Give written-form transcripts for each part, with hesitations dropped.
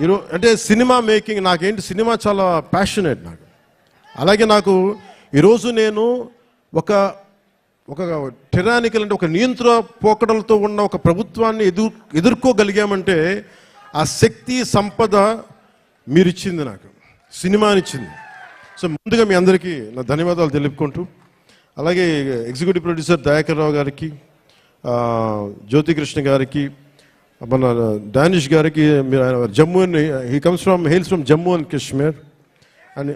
ఈరోజు అంటే cinema making నాకేంటి, సినిమా చాలా ప్యాషనేట్ నాకు. అలాగే నాకు ఈరోజు నేను ఒక ఒక టెరానికల్ అంటే ఒక నియంత్రణ పోకడలతో ఉన్న ఒక ప్రభుత్వాన్ని ఎదుర్కోగలిగామంటే ఆ శక్తి సంపద మీరు ఇచ్చింది, నాకు సినిమానిచ్చింది. సో ముందుగా మీ అందరికీ నా ధన్యవాదాలు తెలుపుకుంటూ, అలాగే ఎగ్జిక్యూటివ్ ప్రొడ్యూసర్ దయాకర్ రావు గారికి, జ్యోతికృష్ణ గారికి, మన డానిష్ గారికి. Jammu hails from Jammu and Kashmir and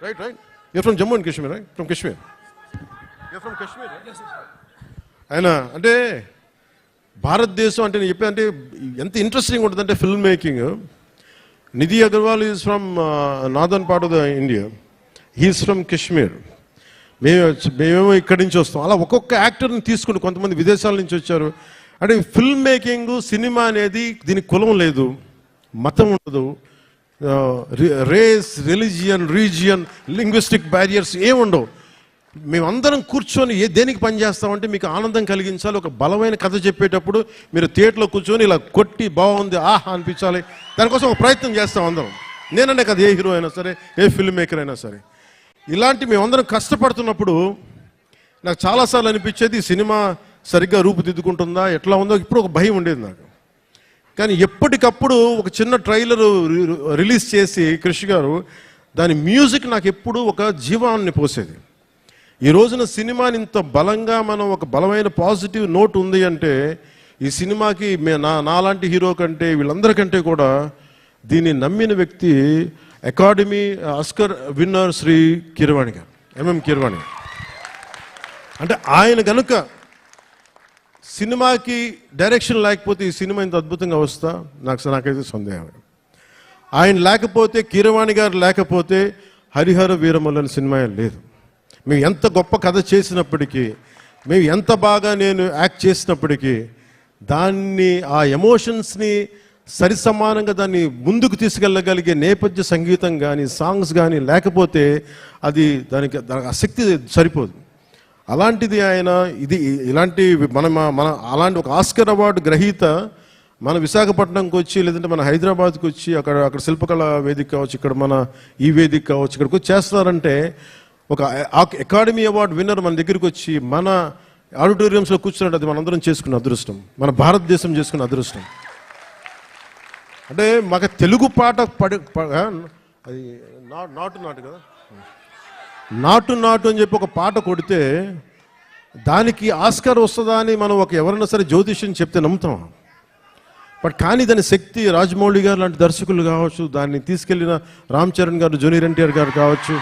right you're from Jammu and Kashmir, right from Kashmir, you're from Kashmir. ఆయన అంటే భారతదేశం అంటే నేను చెప్పానంటే ఎంత ఇంట్రెస్టింగ్ ఉంటుందంటే film making. Nidhi Agarwal is from northern part of the India, he is from Kashmir. మేమేమో ఇక్కడి నుంచి వస్తాం. అలా ఒక్కొక్క యాక్టర్ని తీసుకుని కొంతమంది విదేశాల నుంచి వచ్చారు. అంటే ఫిల్మ్ మేకింగ్, సినిమా అనేది దీనికి కులం లేదు, మతం ఉండదు, race, religion, region, linguistic barriers ఏముండవు. మేమందరం కూర్చొని దేనికి పనిచేస్తామంటే మీకు ఆనందం కలిగించాలి. ఒక బలమైన కథ చెప్పేటప్పుడు మీరు థియేటర్లో కూర్చొని ఇలా కొట్టి బాగుంది ఆహా అనిపించాలి, దానికోసం ఒక ప్రయత్నం చేస్తాం అందరం. నేననే కదా, ఏ హీరో అయినా సరే, ఏ ఫిల్మ్ మేకర్ అయినా సరే. ఇలాంటి మేమందరం కష్టపడుతున్నప్పుడు నాకు చాలాసార్లు అనిపించేది ఈ సినిమా సరిగ్గా రూపుదిద్దుకుంటుందా, ఎట్లా ఉందో ఇప్పుడు ఒక భయం ఉండేది నాకు. కానీ ఎప్పటికప్పుడు ఒక చిన్న ట్రైలర్ రిలీజ్ చేసి కృషి గారు దాని మ్యూజిక్ నాకు ఎప్పుడు ఒక జీవాన్ని పోసేది. ఈ రోజున సినిమాని ఇంత బలంగా మనం ఒక బలమైన పాజిటివ్ నోట్ ఉంది అంటే ఈ సినిమాకి నాలాంటి హీరో కంటే వీళ్ళందరికంటే కూడా దీన్ని నమ్మిన వ్యక్తి academy Oscar winner Shri Keeravani గారు, ఎంఎం కీరవాణి. అంటే ఆయన కనుక సినిమాకి డైరెక్షన్ లేకపోతే ఈ సినిమా ఇంత అద్భుతంగా వస్తా నాకైతే సందేహం. ఆయన లేకపోతే, కీరవాణి గారు లేకపోతే హరిహర వీరమల్లు అనే సినిమా లేదు. మేము ఎంత గొప్ప కథ చేసినప్పటికీ, మేము ఎంత బాగా నేను యాక్ట్ చేసినప్పటికీ దాన్ని, ఆ ఎమోషన్స్ని సరిసమానంగా దాన్ని ముందుకు తీసుకెళ్ళగలిగే నేపథ్య సంగీతం కానీ, సాంగ్స్ కానీ లేకపోతే అది దానికి ఆ శక్తి సరిపోదు. అలాంటిది ఆయన ఇలాంటి మన అలాంటి ఒక ఆస్కర్ అవార్డు గ్రహీత మన విశాఖపట్నంకి వచ్చి, లేదంటే మన హైదరాబాద్కి వచ్చి అక్కడ శిల్పకళ వేదిక కావచ్చు, ఇక్కడ మన ఈ వేదిక కావచ్చు, ఇక్కడికి వచ్చి చేస్తున్నారంటే ఒక అకాడమీ అవార్డు విన్నర్ మన దగ్గరికి వచ్చి మన ఆడిటోరియంస్లో కూర్చున్నట్టు అది మనందరం చేసుకున్న అదృష్టం, మన భారతదేశం చేసుకున్న అదృష్టం. అంటే మాకు తెలుగు పాట అది నాటు కదా, నాటు అని చెప్పి ఒక పాట కొడితే దానికి ఆస్కార్ వస్తుందా అని మనం ఎవరైనా సరే జ్యోతిష్యం చెప్తే నమ్ముతాం. బట్ కానీ దాని శక్తి రాజమౌళి గారు లాంటి దర్శకులు కావచ్చు, దాన్ని తీసుకెళ్లిన రామ్ చరణ్ గారు, జూనియర్ ఎన్టీఆర్ గారు కావచ్చు,